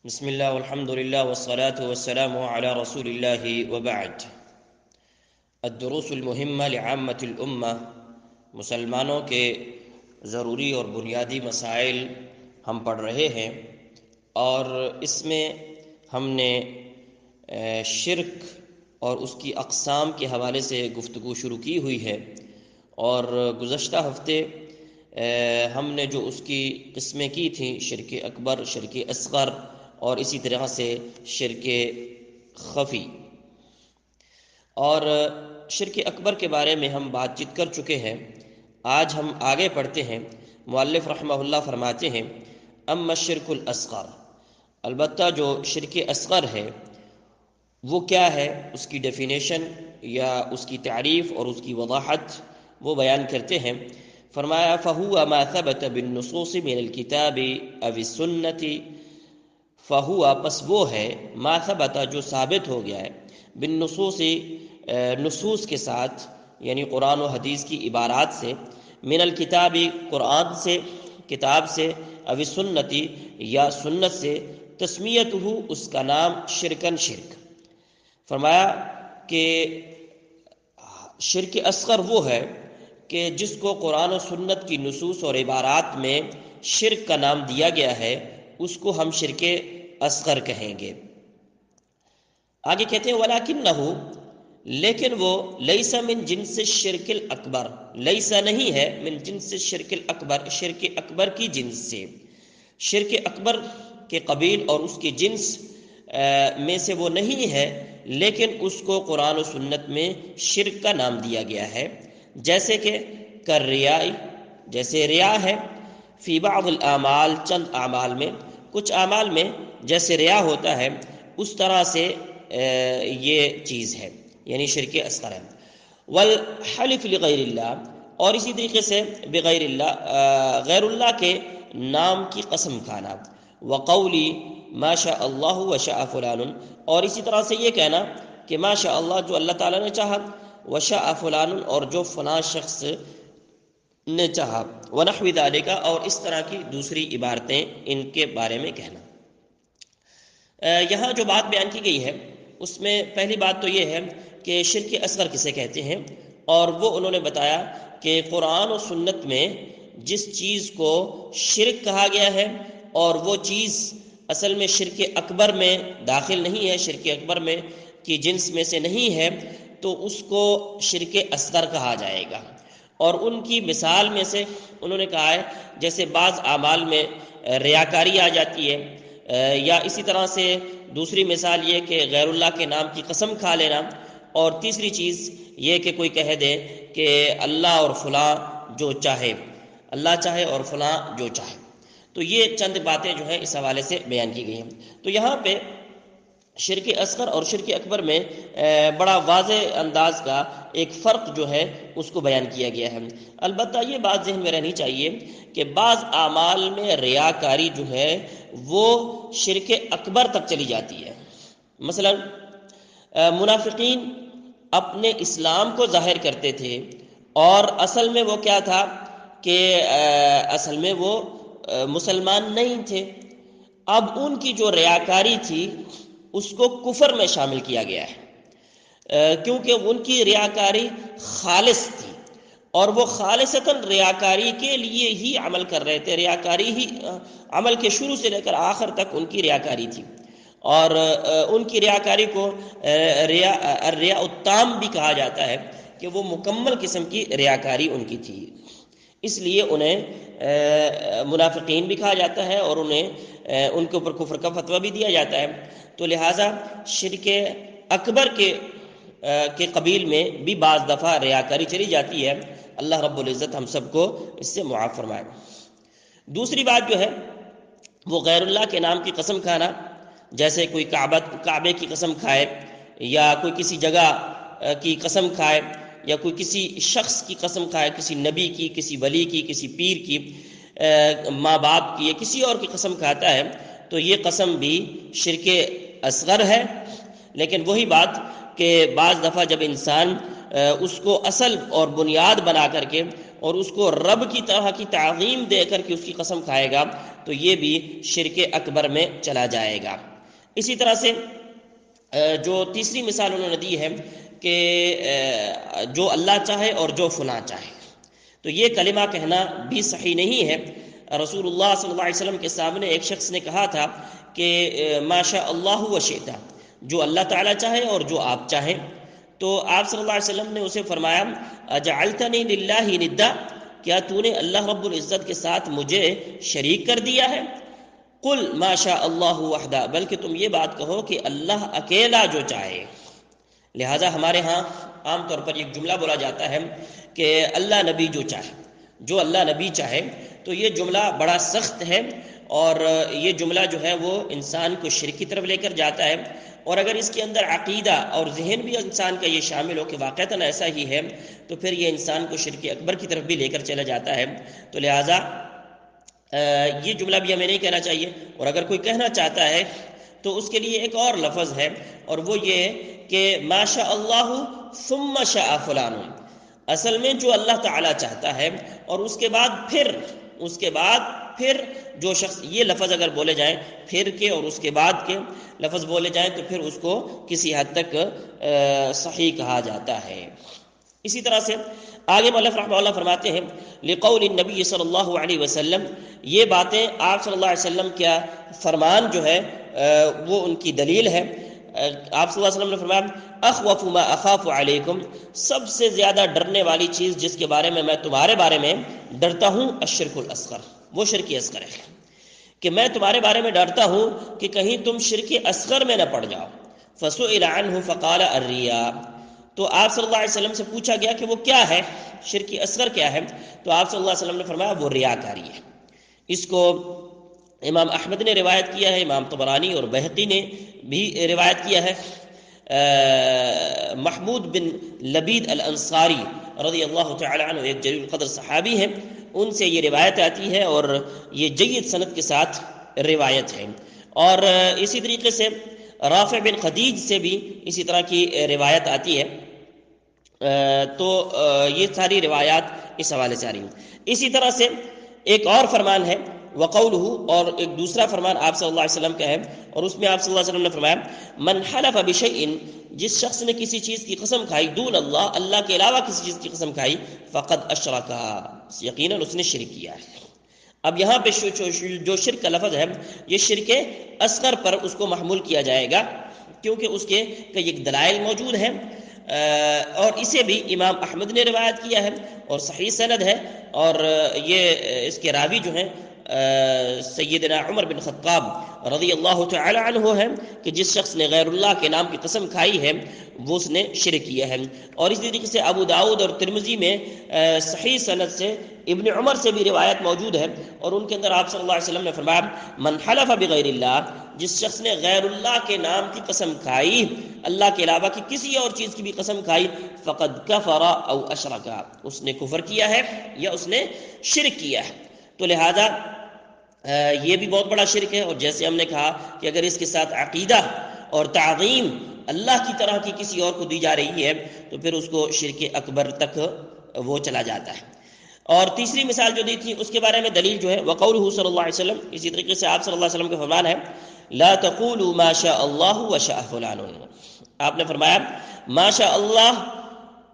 بسم اللہ والحمد للہ والصلاة والسلام علی رسول اللہ وبعد الدروس المہمہ لعامۃ الامہ، مسلمانوں کے ضروری اور بنیادی مسائل ہم پڑھ رہے ہیں، اور اس میں ہم نے شرک اور اس کی اقسام کے حوالے سے گفتگو شروع کی ہوئی ہے، اور گزشتہ ہفتے ہم نے جو اس کی قسمیں کی تھیں، شرک اکبر، شرک اصغر اور اسی طرح سے شرک خفی، اور شرک اکبر کے بارے میں ہم بات چیت کر چکے ہیں۔ آج ہم آگے پڑھتے ہیں۔ مؤلف رحمہ اللہ فرماتے ہیں، اما الشرک الاصغر، البتہ جو شرک اصغر ہے وہ کیا ہے، اس کی ڈیفینیشن یا اس کی تعریف اور اس کی وضاحت وہ بیان کرتے ہیں۔ فرمایا فَهُوَ مَا ثَبَتَ بِالنُّصُوصِ مِنَ الْكِتَابِ أَوِ السُّنَّةِ، فہوا پس وہ ہے، ما ثبت جو ثابت ہو گیا ہے، بالنصوص نصوص کے ساتھ، یعنی قرآن و حدیث کی عبارات سے، من الکتاب قرآن سے، کتاب سے، او سنتی یا سنت سے، تسمیتہ اس کا نام شرکن شرک۔ فرمایا کہ شرک اصغر وہ ہے کہ جس کو قرآن و سنت کی نصوص اور عبارات میں شرک کا نام دیا گیا ہے، اس کو ہم شرک اصغر کہیں گے۔ آگے کہتے ہیں وَلَكِنَّهُ، لیکن وہ لیس من جنس الشرک الاکبر، لیس نہیں ہے، من جنس الشرک الاکبر، شرک اکبر کی جنس سے، شرک اکبر کے قبیل اور اس کی جنس میں سے وہ نہیں ہے، لیکن اس کو قرآن و سنت میں شرک کا نام دیا گیا ہے، جیسے کہ کالریاء، جیسے ریا ہے، فی بعض الاعمال، چند اعمال میں، کچھ اعمال میں جیسے ریا ہوتا ہے، اس طرح سے یہ چیز ہے، یعنی شرک اصغر ہے۔ والحلف لغیر اللہ، اور اسی طریقے سے بغیر اللہ، غیر اللہ کے نام کی قسم کھانا، وقولی ما شاء اللہ وشاء فلان، اور اسی طرح سے یہ کہنا کہ ما شاء اللہ جو اللہ تعالیٰ نے چاہا، وشاء فلان اور جو فلاں شخص نے چاہا، ونحو ذالک اور اس طرح کی دوسری عبارتیں ان کے بارے میں کہنا۔ یہاں جو بات بیان کی گئی ہے اس میں پہلی بات تو یہ ہے کہ شرک اصغر کسے کہتے ہیں، اور وہ انہوں نے بتایا کہ قرآن و سنت میں جس چیز کو شرک کہا گیا ہے اور وہ چیز اصل میں شرک اکبر میں داخل نہیں ہے، شرک اکبر میں کی جنس میں سے نہیں ہے، تو اس کو شرک اصغر کہا جائے گا۔ اور ان کی مثال میں سے انہوں نے کہا ہے جیسے بعض اعمال میں ریاکاری آ جاتی ہے، یا اسی طرح سے دوسری مثال یہ کہ غیر اللہ کے نام کی قسم کھا لینا، اور تیسری چیز یہ کہ کوئی کہہ دے کہ اللہ اور فلاں جو چاہے، اللہ چاہے اور فلاں جو چاہے۔ تو یہ چند باتیں جو ہیں اس حوالے سے بیان کی گئی ہیں۔ تو یہاں پہ شرک اصغر اور شرک اکبر میں بڑا واضح انداز کا ایک فرق جو ہے اس کو بیان کیا گیا ہے۔ البتہ یہ بات ذہن میں رہنی چاہیے کہ بعض اعمال میں ریاکاری جو ہے وہ شرک اکبر تک چلی جاتی ہے۔ مثلا منافقین اپنے اسلام کو ظاہر کرتے تھے، اور اصل میں وہ کیا تھا کہ اصل میں وہ مسلمان نہیں تھے۔ اب ان کی جو ریاکاری تھی اس کو کفر میں شامل کیا گیا ہے، کیونکہ ان کی ریاکاری خالص تھی، اور وہ خالصتاً ریاکاری کے لیے ہی عمل کر رہے تھے، ریاکاری ہی عمل کے شروع سے لے کر آخر تک ان کی ریاکاری تھی، اور ان کی ریاکاری کو الریاء التام بھی کہا جاتا ہے کہ وہ مکمل قسم کی ریاکاری ان کی تھی، اس لیے انہیں منافقین بھی کہا جاتا ہے، اور انہیں ان کے اوپر کفر کا فتویٰ بھی دیا جاتا ہے۔ تو لہٰذا شرک اکبر کے قبیل میں بھی بعض دفعہ ریاکاری چلی جاتی ہے۔ اللہ رب العزت ہم سب کو اس سے معاف فرمائے۔ دوسری بات جو ہے وہ غیر اللہ کے نام کی قسم کھانا، جیسے کوئی کعبے کی قسم کھائے، یا کوئی کسی جگہ کی قسم کھائے، یا کوئی کسی شخص کی قسم کھائے، کسی نبی کی، کسی ولی کی، کسی پیر کی، ماں باپ کی، یا کسی اور کی قسم کھاتا ہے، تو یہ قسم بھی شرک اصغر ہے۔ لیکن وہی بات کہ بعض دفعہ جب انسان اس کو اصل اور بنیاد بنا کر کے اور اس کو رب کی طرح کی تعظیم دے کر کے اس کی قسم کھائے گا، تو یہ بھی شرک اکبر میں چلا جائے گا۔ اسی طرح سے جو تیسری مثال انہوں نے دی ہے کہ جو اللہ چاہے اور جو فلاں چاہے، تو یہ کلمہ کہنا بھی صحیح نہیں ہے۔ رسول اللہ صلی اللہ علیہ وسلم کے سامنے ایک شخص نے کہا تھا کہ ما شاء اللہ و شئت، جو اللہ تعالیٰ چاہے اور جو آپ چاہیں، تو آپ صلی اللہ علیہ وسلم نے اسے فرمایا اجعلتنی للہ ندا، کیا تو نے اللہ رب العزت کے ساتھ مجھے شریک کر دیا ہے؟ قل ما شاء اللہ وحدہ، بلکہ تم یہ بات کہو کہ اللہ اکیلا جو چاہے۔ لہٰذا ہمارے ہاں عام طور پر ایک جملہ بولا جاتا ہے کہ اللہ نبی جو چاہے، جو اللہ نبی چاہے، تو یہ جملہ بڑا سخت ہے، اور یہ جملہ جو ہے وہ انسان کو شرک کی طرف لے کر جاتا ہے، اور اگر اس کے اندر عقیدہ اور ذہن بھی انسان کا یہ شامل ہو کہ واقعتاً ایسا ہی ہے، تو پھر یہ انسان کو شرک اکبر کی طرف بھی لے کر چلا جاتا ہے۔ تو لہٰذا یہ جملہ بھی ہمیں نہیں کہنا چاہیے، اور اگر کوئی کہنا چاہتا ہے تو اس کے لیے ایک اور لفظ ہے، اور وہ یہ کہ ما شاء اللہ ثم شاء فلان، اصل میں جو اللہ تعالیٰ چاہتا ہے، اور اس کے بعد پھر جو شخص، یہ لفظ اگر بولے جائیں پھر کے اور اس کے بعد کے لفظ بولے جائیں تو پھر اس کو کسی حد تک صحیح کہا جاتا ہے۔ اسی طرح سے آگے مؤلف رحمہ اللہ فرماتے ہیں لقول النبی صلی اللہ علیہ وسلم، یہ باتیں آپ صلی اللہ علیہ وسلم کا فرمان جو ہے وہ ان کی دلیل ہے۔ آپ صلی اللہ علیہ وسلم نے فرمایا اخوف ما اخاف علیکم، سب سے زیادہ ڈرنے والی چیز جس کے بارے میں تمہارے بارے میں ڈرتا ہوں الشرک الاصغر، وہ شرک اصغر ہے، کہ میں تمہارے بارے میں ڈرتا ہوں کہ کہیں تم شرک اصغر میں نہ پڑ جاؤ۔ فسئل عنہ فقال الریا، تو آپ صلی اللہ علیہ وسلم سے پوچھا گیا کہ وہ کیا ہے، شرک اصغر کیا ہے، تو آپ صلی اللہ علیہ وسلم نے فرمایا وہ ریاکاری ہے۔ اس کو امام احمد نے روایت کیا ہے، امام طبرانی اور بہقی نے بھی روایت کیا ہے۔ محمود بن لبید الانصاری رضی اللہ تعالی عنہ ایک جلیل القدر صحابی ہیں، ان سے یہ روایت آتی ہے، اور یہ جید سند کے ساتھ روایت ہے۔ اور اسی طریقے سے رافع بن خدیج سے بھی اسی طرح کی روایت آتی ہے۔ تو یہ ساری روایات اس حوالے سے آ رہی ہیں۔ اسی طرح سے ایک اور فرمان ہے وقولہ، اور ایک دوسرا فرمان آپ صلی اللہ علیہ وسلم کا ہے، اور اس میں آپ صلی اللہ علیہ وسلم نے فرمایا من حلف بشیء، جس شخص نے کسی چیز کی قسم کھائی دون اللہ، اللہ کے علاوہ کسی چیز کی قسم کھائی، فقد اشرک، یقیناً اس نے شرک کیا ہے۔ اب یہاں پہ جو شرک کا لفظ ہے یہ شرک اصغر پر اس کو محمول کیا جائے گا، کیونکہ اس کے کئی ایک دلائل موجود ہیں، اور اسے بھی امام احمد نے روایت کیا ہے اور صحیح سند ہے، اور یہ اس کے راوی جو ہیں سیدنا عمر بن خطاب رضی اللہ تعالی عنہ ہے، کہ جس شخص نے غیر اللہ کے نام کی قسم کھائی ہے وہ اس نے شرک کیا ہے۔ اور اسی طریقے سے ابو داؤد اور ترمذی میں صحیح سند سے ابن عمر سے بھی روایت موجود ہے، اور ان کے اندر آپ صلی اللہ علیہ وسلم نے فرمایا من حلف بغیر اللہ، جس شخص نے غیر اللہ کے نام کی قسم کھائی، اللہ کے علاوہ کی کسی اور چیز کی بھی قسم کھائی، فقد کفر او اشرک، اس نے کفر کیا ہے یا اس نے شرک کیا ہے۔ تو لہذا یہ بھی بہت بڑا شرک ہے، اور جیسے ہم نے کہا کہ اگر اس کے ساتھ عقیدہ اور تعظیم اللہ کی طرح کی کسی اور کو دی جا رہی ہے تو پھر اس کو شرک اکبر تک وہ چلا جاتا ہے۔ اور تیسری مثال جو دی تھی اس کے بارے میں دلیل جو ہے وقولہ صلی اللہ علیہ وسلم، اسی طریقے سے آپ صلی اللہ علیہ وسلم کا فرمان ہے لا تقولوا ما شاء اللہ وشاء فلان، آپ نے فرمایا ما شاء اللہ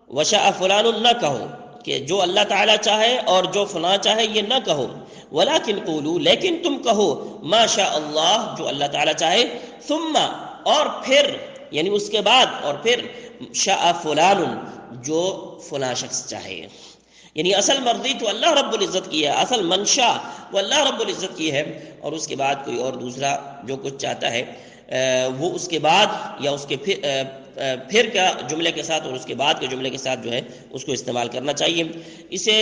وشاء فلان نہ کہو، کہ جو اللہ تعالیٰ چاہے اور جو فلاں چاہے یہ نہ کہو، ولیکن قولوا، لیکن تم کہو ما شاء اللہ، جو اللہ تعالیٰ چاہے، ثم، اور پھر، یعنی اس کے بعد، اور پھر شاء فلان، جو فلاں شخص چاہے۔ یعنی اصل مرضی تو اللہ رب العزت کی ہے، اصل منشا وہ اللہ رب العزت کی ہے، اور اس کے بعد کوئی اور دوسرا جو کچھ چاہتا ہے وہ اس کے بعد یا اس کے پھر کا جملے کے ساتھ اور اس کے بعد کے جملے کے ساتھ جو ہے اس کو استعمال کرنا چاہیے۔ اسے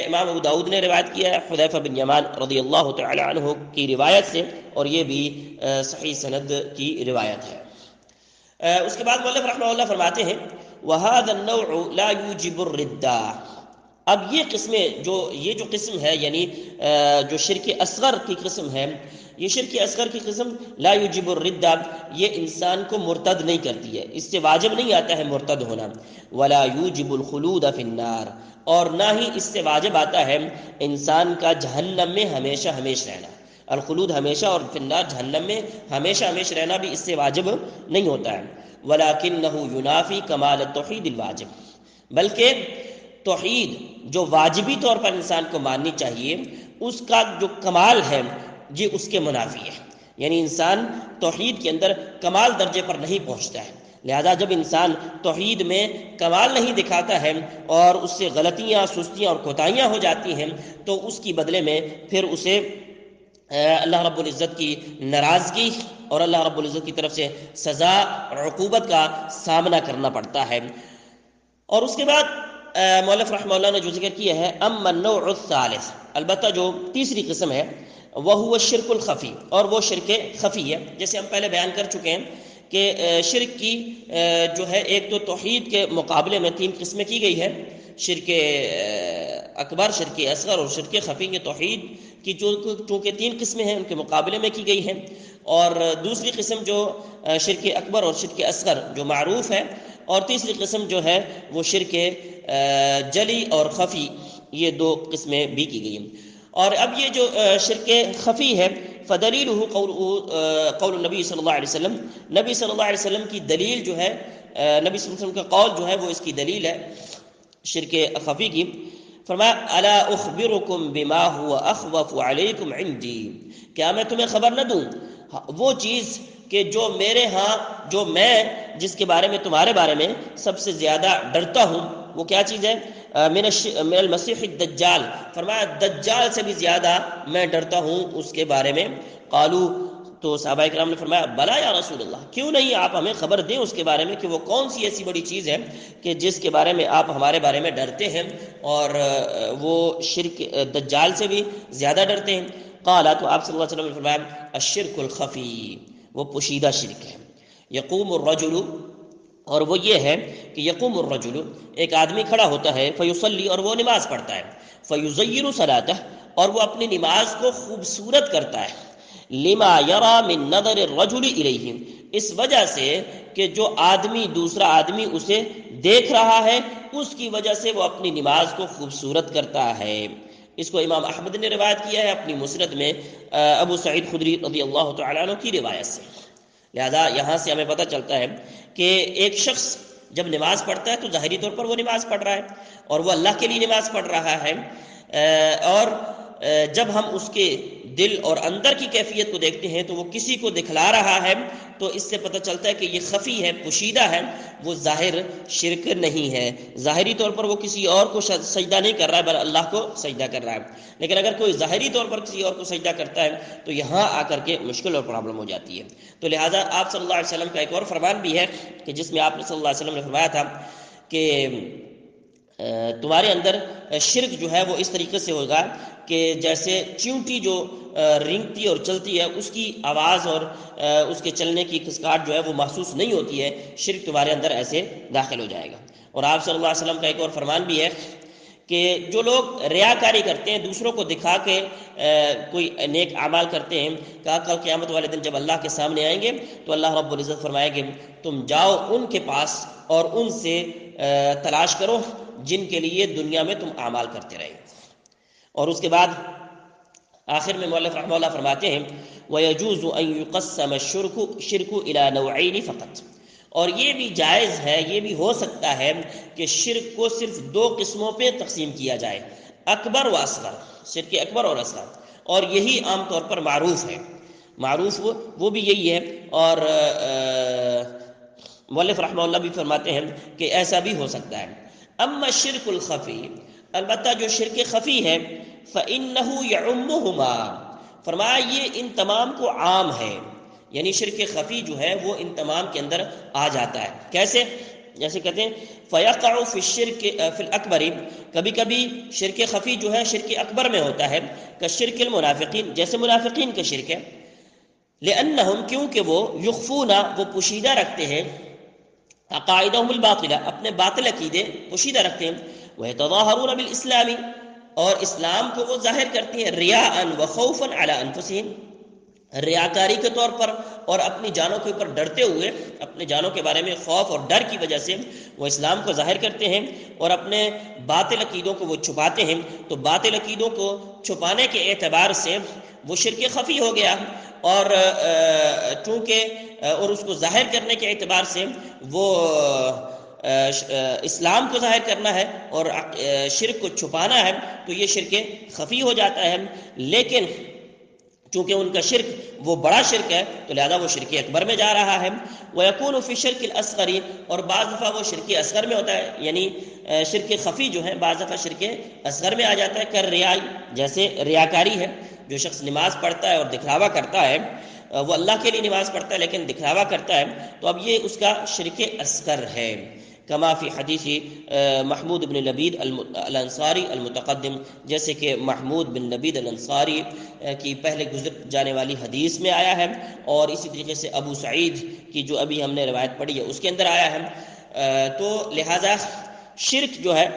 امام ابو داؤد نے روایت کیا ہے حذیفہ بن یمان رضی اللہ تعالی عنہ کی روایت سے، اور یہ بھی صحیح سند کی روایت ہے۔ اس کے بعد مؤلف رحمہ اللہ فرماتے ہیں وَهَذَا النَّوْعُ لَا يُوجِبُ الرِّدَّةَ، اب یہ قسمیں یہ جو قسم ہے، یعنی جو شرک اصغر کی قسم ہے، یہ شرک اصغر کی قسم لا یوجب الردہ، یہ انسان کو مرتد نہیں کرتی ہے، اس سے واجب نہیں آتا ہے مرتد ہونا، ولا یوجب الخلود فی النار، اور نہ ہی اس سے واجب آتا ہے انسان کا جہنم میں ہمیشہ ہمیشہ رہنا۔ الخلود ہمیشہ، اور فی النار جہنم میں ہمیشہ ہمیشہ رہنا بھی اس سے واجب نہیں ہوتا ہے. وَلَكِنَّهُ يُنَافِي كَمَالَ التَّوْحِيدِ الْوَاجِبِ، بلکہ توحید جو واجبی طور پر انسان کو ماننی چاہیے اس کا جو کمال ہے یہ اس کے منافی ہے. یعنی انسان توحید کے اندر کمال درجے پر نہیں پہنچتا ہے. لہذا جب انسان توحید میں کمال نہیں دکھاتا ہے اور اس سے غلطیاں، سستیاں اور کوتاہیاں ہو جاتی ہیں تو اس کی بدلے میں پھر اسے اللہ رب العزت کی ناراضگی اور اللہ رب العزت کی طرف سے سزا اور عقوبت کا سامنا کرنا پڑتا ہے. اور اس کے بعد مؤلف رحمہ اللہ نے جو ذکر کیا ہے، اما النوع الثالث، البتہ جو تیسری قسم ہے، وہ ہوا شرک الخفی، اور وہ شرک خفی ہے. جیسے ہم پہلے بیان کر چکے ہیں کہ شرک کی جو ہے ایک تو توحید کے مقابلے میں 3 قسمیں کی گئی ہے، شرک اکبر، شرک اصغر اور شرک خفی. کے توحید کی چونکہ 3 قسمیں ہیں ان کے مقابلے میں کی گئی ہیں. اور دوسری قسم جو شرک اکبر اور شرک اصغر جو معروف ہے، اور تیسری قسم جو ہے وہ شرک جلی اور خفی، یہ 2 قسمیں بھی کی گئی ہیں. اور اب یہ جو شرک خفی ہے، فدلیلہ قول النبی صلی اللہ علیہ وسلم، نبی صلی اللہ علیہ وسلم کی دلیل جو ہے، نبی صلی اللہ علیہ وسلم کا قول جو ہے وہ اس کی دلیل ہے شرک خفی کی. فرمایا الا اخبرکم بما هو اخوف علیکم عندی، کیا میں تمہیں خبر نہ دوں وہ چیز کہ جو میرے ہاں، جو میں جس کے بارے میں تمہارے بارے میں سب سے زیادہ ڈرتا ہوں، وہ کیا چیز ہے؟ من المسیح الدجال، فرمایا دجال سے بھی زیادہ میں ڈرتا ہوں اس کے بارے میں. قالو، تو صحابہ کرام نے فرمایا بلا یا رسول اللہ، کیوں نہیں آپ ہمیں خبر دیں اس کے بارے میں کہ وہ کون سی ایسی بڑی چیز ہے کہ جس کے بارے میں آپ ہمارے بارے میں ڈرتے ہیں اور وہ شرک دجال سے بھی زیادہ ڈرتے ہیں. قال، تو آپ صلی اللہ علیہ وسلم نے فرمایا الشرک الخفی، وہ پوشیدہ شرک ہے. یقوم الرجل، اور وہ یہ ہے کہ یقوم الرجل، ایک آدمی کھڑا ہوتا ہے، فیصلی، اور وہ نماز پڑھتا ہے، فیزین صلاتہ، اور وہ اپنی نماز کو خوبصورت کرتا ہے، لما یرا من نظر الرجل الیہ، اس وجہ سے کہ جو آدمی، دوسرا آدمی اسے دیکھ رہا ہے اس کی وجہ سے وہ اپنی نماز کو خوبصورت کرتا ہے. اس کو امام احمد نے روایت کیا ہے اپنی مسند میں ابو سعید خدری رضی اللہ تعالیٰ عنہ کی روایت سے. لہذا یہاں سے ہمیں پتہ چلتا ہے کہ ایک شخص جب نماز پڑھتا ہے تو ظاہری طور پر وہ نماز پڑھ رہا ہے اور وہ اللہ کے لیے نماز پڑھ رہا ہے، اور جب ہم اس کے دل اور اندر کی کیفیت کو دیکھتے ہیں تو وہ کسی کو دکھلا رہا ہے، تو اس سے پتہ چلتا ہے کہ یہ خفی ہے، پوشیدہ ہے، وہ ظاہر شرک نہیں ہے. ظاہری طور پر وہ کسی اور کو سجدہ نہیں کر رہا ہے بلکہ اللہ کو سجدہ کر رہا ہے. لیکن اگر کوئی ظاہری طور پر کسی اور کو سجدہ کرتا ہے تو یہاں آ کر کے مشکل اور پرابلم ہو جاتی ہے. تو لہٰذا آپ صلی اللہ علیہ وسلم کا ایک اور فرمان بھی ہے کہ جس میں آپ نے صلی اللہ علیہ وسلم نے فرمایا تھا کہ تمہارے اندر شرک جو ہے وہ اس طریقے سے ہوگا کہ جیسے چیونٹی جو رینگتی اور چلتی ہے اس کی آواز اور اس کے چلنے کی کھسکاہٹ جو ہے وہ محسوس نہیں ہوتی ہے، شرک تمہارے اندر ایسے داخل ہو جائے گا. اور آپ صلی اللہ علیہ وسلم کا ایک اور فرمان بھی ہے کہ جو لوگ ریاکاری کرتے ہیں، دوسروں کو دکھا کے کوئی نیک اعمال کرتے ہیں، کہا کل قیامت والے دن جب اللہ کے سامنے آئیں گے تو اللہ رب العزت فرمائے گے تم جاؤ ان کے پاس اور ان سے تلاش کرو جن کے لیے دنیا میں تم اعمال کرتے رہے. اور اس کے بعد آخر میں مؤلف رحمہ اللہ فرماتے ہیں وَيَجُوزُ أَن يُقَسَّمَ الشِّرْكُ إِلَى نَوْعَيْنِ فقط، اور یہ بھی جائز ہے، یہ بھی ہو سکتا ہے کہ شرک کو صرف 2 قسموں پہ تقسیم کیا جائے، اکبر و اصغر، شرک اکبر اور اصغر. اور یہی عام طور پر معروف ہے، معروف وہ بھی یہی ہے. اور مؤلف رحمہ اللہ بھی فرماتے ہیں کہ ایسا بھی ہو سکتا ہے. اما الشرک الخفی، البتہ جو شرک خفی ہے، فإنه يعمهما، فرمایا یہ ان تمام کو عام ہے. یعنی شرک خفی جو ہے وہ ان تمام کے اندر آ جاتا ہے. کیسے؟ جیسے کہتے ہیں فیقع فی الشرک فی الاکبر، کبھی کبھی شرک خفی جو ہے شرک اکبر میں ہوتا ہے، کشرک المنافقین، جیسے منافقین کا شرک ہے. لأنہم، کیونکہ وہ یخفون، وہ پوشیدہ رکھتے ہیں، عقائدہم الباطلہ، اپنے باطل عقیدے پوشیدہ رکھتے ہیں، ویتظاہرون بالاسلام، اور اسلام کو وہ ظاہر کرتے ہیں، ریاء و خوفا علی انفسہم، ریاکاری کے طور پر اور اپنی جانوں کے اوپر ڈرتے ہوئے، اپنے جانوں کے بارے میں خوف اور ڈر کی وجہ سے وہ اسلام کو ظاہر کرتے ہیں اور اپنے باطل عقیدوں کو وہ چھپاتے ہیں، تو باطل عقیدوں کو چھپانے کے اعتبار سے وہ شرک خفی ہو گیا، اور چونکہ اور اس کو ظاہر کرنے کے اعتبار سے وہ اسلام کو ظاہر کرنا ہے اور شرک کو چھپانا ہے، تو یہ شرک خفی ہو جاتا ہے۔ لیکن چونکہ ان کا شرک وہ بڑا شرک ہے تو لہذا وہ شرک اکبر میں جا رہا ہے۔ وَيَكُونُ فِي الشِّرْكِ الْأَصْغَرِ، اور بعض دفعہ وہ شرک اصغر میں ہوتا ہے، یعنی شرک خفی جو ہے بعض دفعہ شرک اصغر میں آ جاتا ہے، کر ریائی، جیسے ریاکاری ہے، جو شخص نماز پڑھتا ہے اور دکھلاوا کرتا ہے، وہ اللہ کے لیے نماز پڑھتا ہے لیکن دکھلاوا کرتا ہے، تو اب یہ اس کا شرک اصغر ہے۔ کما فی حدیث محمود بن لبید الانصاری المتقدم، جیسے کہ محمود بن لبید الانصاری کی پہلے گزر جانے والی حدیث میں آیا ہے، اور اسی طریقے سے ابو سعید کی جو ابھی ہم نے روایت پڑھی ہے اس کے اندر آیا ہے۔ تو لہذا شرک جو ہے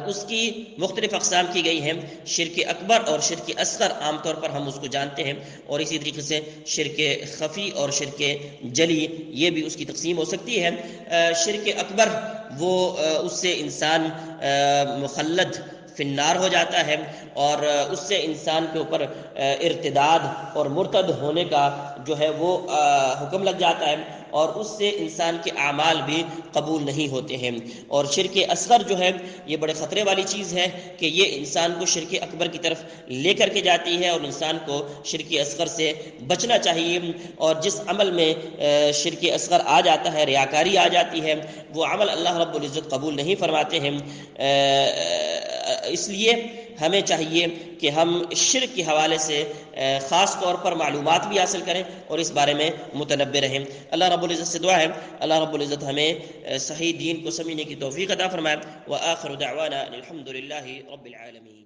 اس کی مختلف اقسام کی گئی ہیں، شرک اکبر اور شرک اصغر عام طور پر ہم اس کو جانتے ہیں، اور اسی طریقے سے شرک خفی اور شرک جلی یہ بھی اس کی تقسیم ہو سکتی ہے۔ شرک اکبر وہ اس سے انسان مخلد فی النار ہو جاتا ہے، اور اس سے انسان کے اوپر ارتداد اور مرتد ہونے کا جو ہے وہ حکم لگ جاتا ہے، اور اس سے انسان کے اعمال بھی قبول نہیں ہوتے ہیں۔ اور شرک اصغر جو ہے یہ بڑے خطرے والی چیز ہے کہ یہ انسان کو شرک اکبر کی طرف لے کر کے جاتی ہے، اور انسان کو شرک اصغر سے بچنا چاہیے۔ اور جس عمل میں شرک اصغر آ جاتا ہے، ریاکاری آ جاتی ہے، وہ عمل اللہ رب العزت قبول نہیں فرماتے ہیں۔ اس لیے ہمیں چاہیے کہ ہم شرک کے حوالے سے خاص طور پر معلومات بھی حاصل کریں اور اس بارے میں متنبع رہیں۔ اللہ رب العزت سے دعا ہے اللہ رب العزت ہمیں صحیح دین کو سمجھنے کی توفیق عطا فرمائے۔ وآخر دعوانا الحمد للہ رب العالمین۔